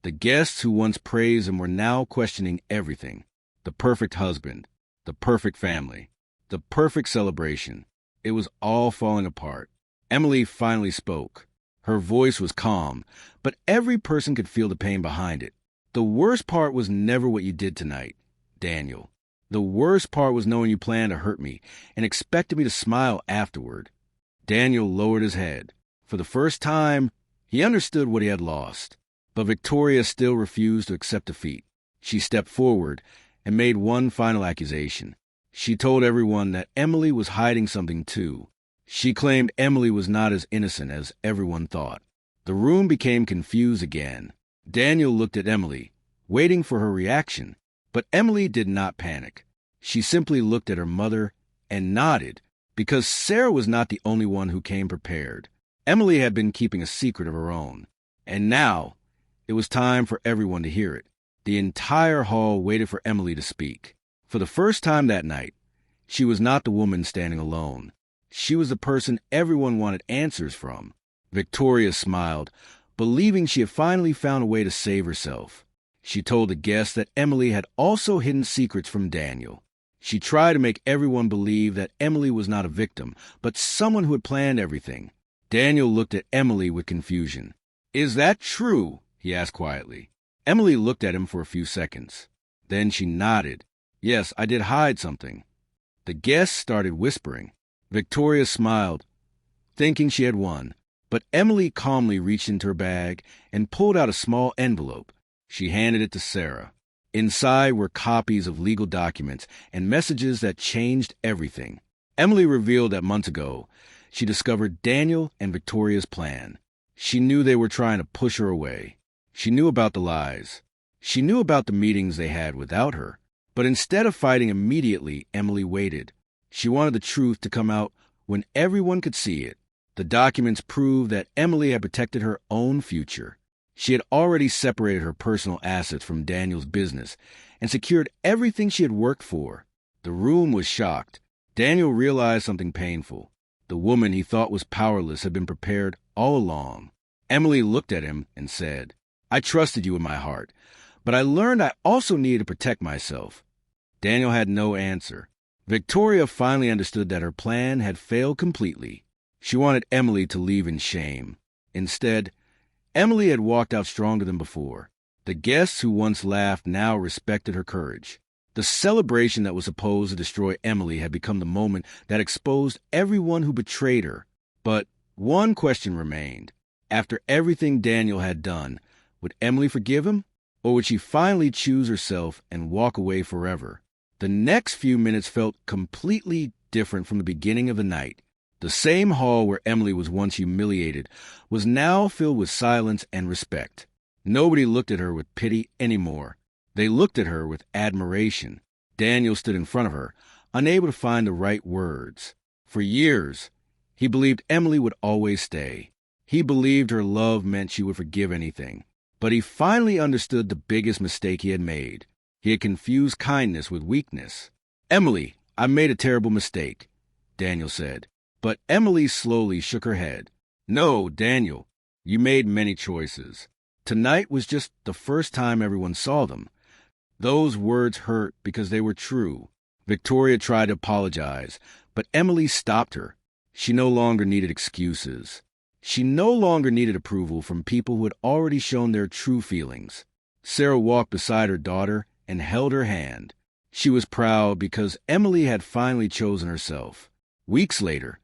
The guests who once praised him were now questioning everything. The perfect husband, the perfect family, the perfect celebration. It was all falling apart. Emily finally spoke. Her voice was calm, but every person could feel the pain behind it. The worst part was never what you did tonight, Daniel. The worst part was knowing you planned to hurt me and expected me to smile afterward. Daniel lowered his head. For the first time, he understood what he had lost. But Victoria still refused to accept defeat. She stepped forward and made one final accusation. She told everyone that Emily was hiding something too. She claimed Emily was not as innocent as everyone thought. The room became confused again. Daniel looked at Emily, waiting for her reaction. But Emily did not panic. She simply looked at her mother and nodded, because Sarah was not the only one who came prepared. Emily had been keeping a secret of her own. And now, it was time for everyone to hear it. The entire hall waited for Emily to speak. For the first time that night, she was not the woman standing alone. She was the person everyone wanted answers from. Victoria smiled, believing she had finally found a way to save herself. She told the guests that Emily had also hidden secrets from Daniel. She tried to make everyone believe that Emily was not a victim, but someone who had planned everything. Daniel looked at Emily with confusion. "Is that true?" he asked quietly. Emily looked at him for a few seconds. Then she nodded. "Yes, I did hide something." The guests started whispering. Victoria smiled, thinking she had won. But Emily calmly reached into her bag and pulled out a small envelope. She handed it to Sarah. Inside were copies of legal documents and messages that changed everything. Emily revealed that months ago, she discovered Daniel and Victoria's plan. She knew they were trying to push her away. She knew about the lies. She knew about the meetings they had without her. But instead of fighting immediately, Emily waited. She wanted the truth to come out when everyone could see it. The documents proved that Emily had protected her own future. She had already separated her personal assets from Daniel's business and secured everything she had worked for. The room was shocked. Daniel realized something painful. The woman he thought was powerless had been prepared all along. Emily looked at him and said, "I trusted you in my heart, but I learned I also needed to protect myself." Daniel had no answer. Victoria finally understood that her plan had failed completely. She wanted Emily to leave in shame. Instead, Emily had walked out stronger than before. The guests who once laughed now respected her courage. The celebration that was supposed to destroy Emily had become the moment that exposed everyone who betrayed her. But one question remained. After everything Daniel had done, would Emily forgive him? Or would she finally choose herself and walk away forever? The next few minutes felt completely different from the beginning of the night. The same hall where Emily was once humiliated was now filled with silence and respect. Nobody looked at her with pity anymore. They looked at her with admiration. Daniel stood in front of her, unable to find the right words. For years, he believed Emily would always stay. He believed her love meant she would forgive anything. But he finally understood the biggest mistake he had made. He had confused kindness with weakness. "Emily, I made a terrible mistake," Daniel said. But Emily slowly shook her head. "No, Daniel, you made many choices. Tonight was just the first time everyone saw them." Those words hurt because they were true. Victoria tried to apologize, but Emily stopped her. She no longer needed excuses. She no longer needed approval from people who had already shown their true feelings. Sarah walked beside her daughter and held her hand. She was proud because Emily had finally chosen herself. Weeks later,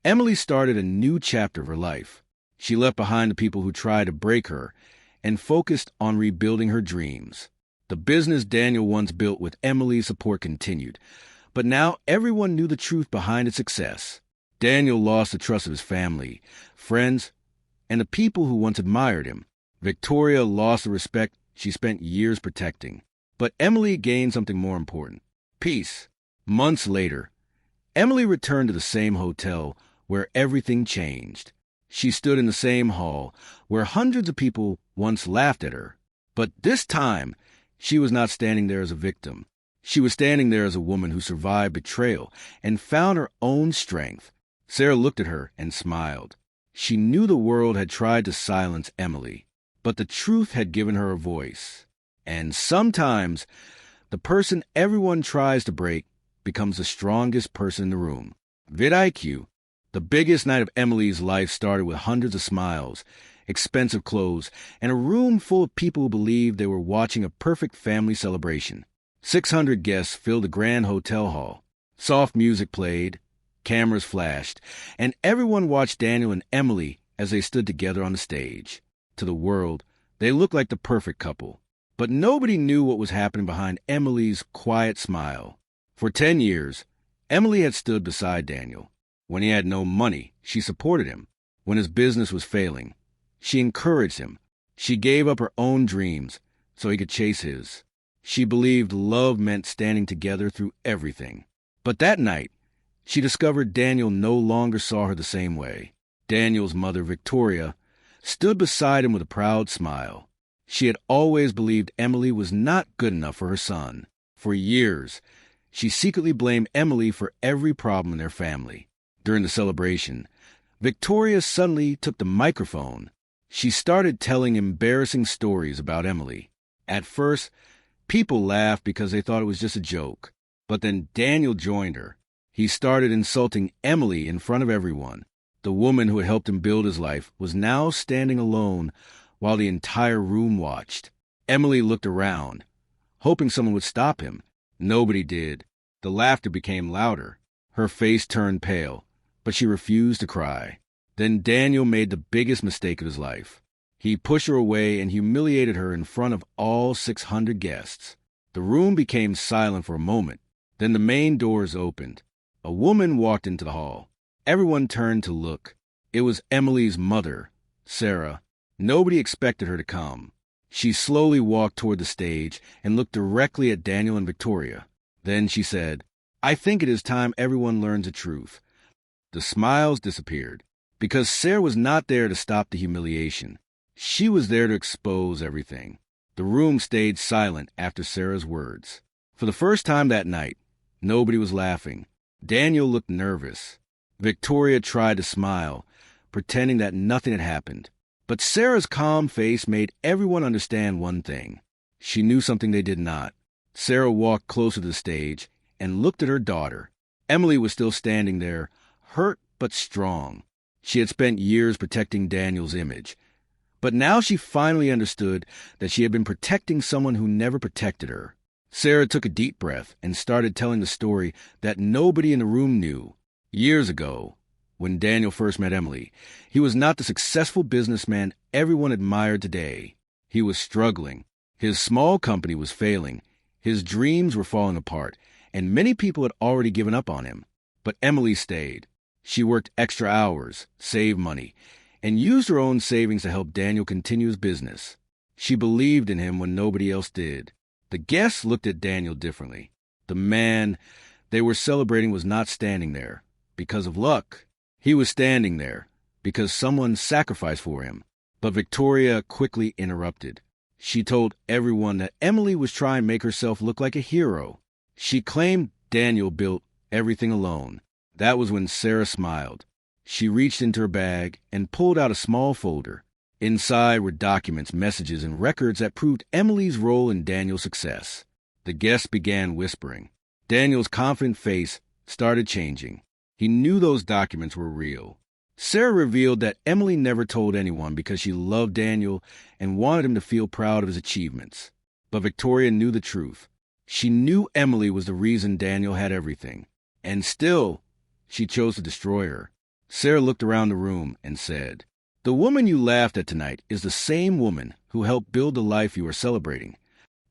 Emily started a new chapter of her life. She left behind the people who tried to break her and focused on rebuilding her dreams. The business Daniel once built with Emily's support continued, but now everyone knew the truth behind its success. Daniel lost the trust of his family, friends, and the people who once admired him. Victoria lost the respect she spent years protecting. But Emily gained something more important: peace. Months later, Emily returned to the same hotel where everything changed. She stood in the same hall where hundreds of people once laughed at her. But this time, she was not standing there as a victim. She was standing there as a woman who survived betrayal and found her own strength. Sarah looked at her and smiled. She knew the world had tried to silence Emily, but the truth had given her a voice. And sometimes, the person everyone tries to break becomes the strongest person in the room. vidIQ. The biggest night of Emily's life started with hundreds of smiles, expensive clothes, and a room full of people who believed they were watching a perfect family celebration. 600 guests filled the grand hotel hall. Soft music played, cameras flashed, and everyone watched Daniel and Emily as they stood together on the stage. To the world, they looked like the perfect couple. But nobody knew what was happening behind Emily's quiet smile. For 10 years, Emily had stood beside Daniel. When he had no money, she supported him. When his business was failing, she encouraged him. She gave up her own dreams so he could chase his. She believed love meant standing together through everything. But that night, she discovered Daniel no longer saw her the same way. Daniel's mother, Victoria, stood beside him with a proud smile. She had always believed Emily was not good enough for her son. For years, she secretly blamed Emily for every problem in their family. During the celebration, Victoria suddenly took the microphone. She started telling embarrassing stories about Emily. At first, people laughed because they thought it was just a joke. But then Daniel joined her. He started insulting Emily in front of everyone. The woman who had helped him build his life was now standing alone while the entire room watched. Emily looked around, hoping someone would stop him. Nobody did. The laughter became louder. Her face turned pale, but she refused to cry. Then Daniel made the biggest mistake of his life. He pushed her away and humiliated her in front of all 600 guests. The room became silent for a moment. Then the main doors opened. A woman walked into the hall. Everyone turned to look. It was Emily's mother, Sarah. Nobody expected her to come. She slowly walked toward the stage and looked directly at Daniel and Victoria. Then she said, "I think it is time everyone learns the truth." The smiles disappeared, because Sarah was not there to stop the humiliation. She was there to expose everything. The room stayed silent after Sarah's words. For the first time that night, nobody was laughing. Daniel looked nervous. Victoria tried to smile, pretending that nothing had happened. But Sarah's calm face made everyone understand one thing. She knew something they did not. Sarah walked closer to the stage and looked at her daughter. Emily was still standing there, hurt but strong. She had spent years protecting Daniel's image. But now she finally understood that she had been protecting someone who never protected her. Sarah took a deep breath and started telling the story that nobody in the room knew. Years ago, when Daniel first met Emily, he was not the successful businessman everyone admired today. He was struggling. His small company was failing. His dreams were falling apart, and many people had already given up on him. But Emily stayed. She worked extra hours, saved money, and used her own savings to help Daniel continue his business. She believed in him when nobody else did. The guests looked at Daniel differently. The man they were celebrating was not standing there because of luck. He was standing there because someone sacrificed for him. But Victoria quickly interrupted. She told everyone that Emily was trying to make herself look like a hero. She claimed Daniel built everything alone. That was when Sarah smiled. She reached into her bag and pulled out a small folder. Inside were documents, messages, and records that proved Emily's role in Daniel's success. The guests began whispering. Daniel's confident face started changing. He knew those documents were real. Sarah revealed that Emily never told anyone because she loved Daniel and wanted him to feel proud of his achievements. But Victoria knew the truth. She knew Emily was the reason Daniel had everything. And still, she chose to destroy her. Sarah looked around the room and said, "The woman you laughed at tonight is the same woman who helped build the life you are celebrating."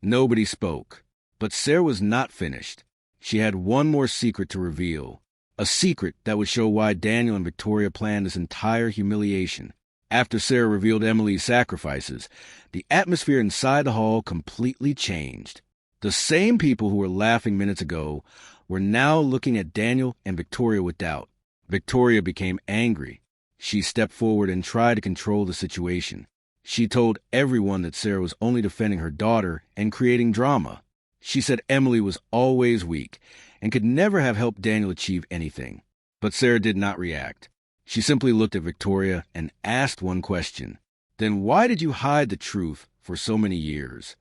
Nobody spoke. But Sarah was not finished. She had one more secret to reveal. A secret that would show why Daniel and Victoria planned this entire humiliation. After Sarah revealed Emily's sacrifices, the atmosphere inside the hall completely changed. The same people who were laughing minutes ago were now looking at Daniel and Victoria with doubt. Victoria became angry. She stepped forward and tried to control the situation. She told everyone that Sarah was only defending her daughter and creating drama. She said Emily was always weak and could never have helped Daniel achieve anything. But Sarah did not react. She simply looked at Victoria and asked one question. Then why did you hide the truth for so many years?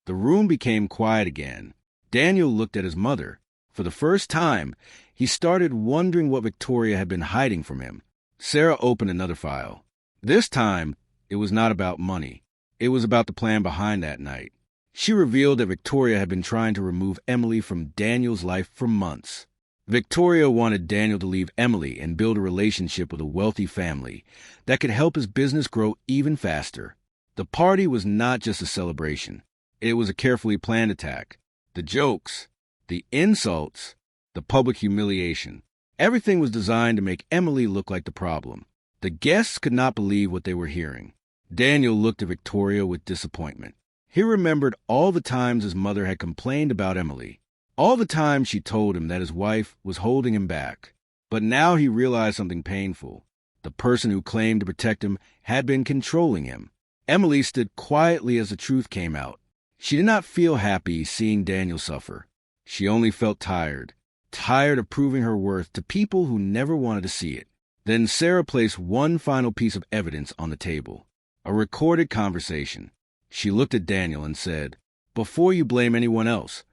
The room became quiet again. Daniel looked at his mother. For the first time, he started wondering what Victoria had been hiding from him. Sarah opened another file. This time, it was not about money. It was about the plan behind that night. She revealed that Victoria had been trying to remove Emily from Daniel's life for months. Victoria wanted Daniel to leave Emily and build a relationship with a wealthy family that could help his business grow even faster. The party was not just a celebration. It was a carefully planned attack. The jokes, the insults, the public humiliation. Everything was designed to make Emily look like the problem. The guests could not believe what they were hearing. Daniel looked at Victoria with disappointment. He remembered all the times his mother had complained about Emily, all the times she told him that his wife was holding him back. But now he realized something painful. The person who claimed to protect him had been controlling him. Emily stood quietly as the truth came out. She did not feel happy seeing Daniel suffer. She only felt tired of proving her worth to people who never wanted to see it. Then Sarah placed one final piece of evidence on the table, a recorded conversation. She looked at Daniel and said, "Before you blame anyone else,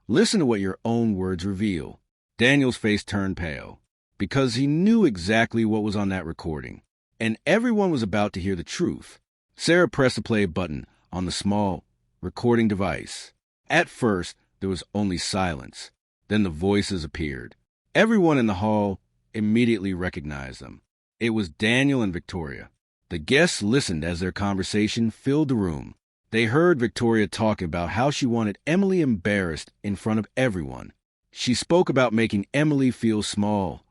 listen to what your own words reveal." Daniel's face turned pale, because he knew exactly what was on that recording, and everyone was about to hear the truth. Sarah pressed the play button on the small recording device. At first, there was only silence. Then the voices appeared. Everyone in the hall immediately recognized them. It was Daniel and Victoria. The guests listened as their conversation filled the room. They heard Victoria talk about how she wanted Emily embarrassed in front of everyone. She spoke about making Emily feel small,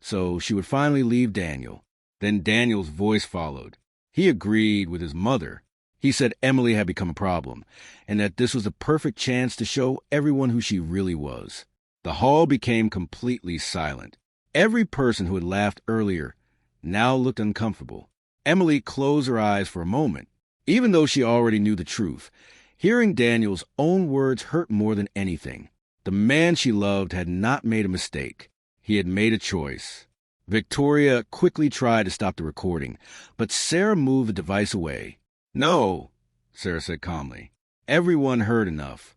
so she would finally leave Daniel. Then Daniel's voice followed. He agreed with his mother. He said Emily had become a problem, and that this was the perfect chance to show everyone who she really was. The hall became completely silent. Every person who had laughed earlier now looked uncomfortable. Emily closed her eyes for a moment. Even though she already knew the truth, hearing Daniel's own words hurt more than anything. The man she loved had not made a mistake. He had made a choice. Victoria quickly tried to stop the recording, but Sarah moved the device away. "No," Sarah said calmly. Everyone heard enough.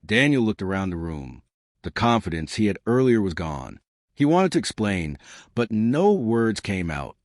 Daniel looked around the room. The confidence he had earlier was gone. He wanted to explain, but no words came out.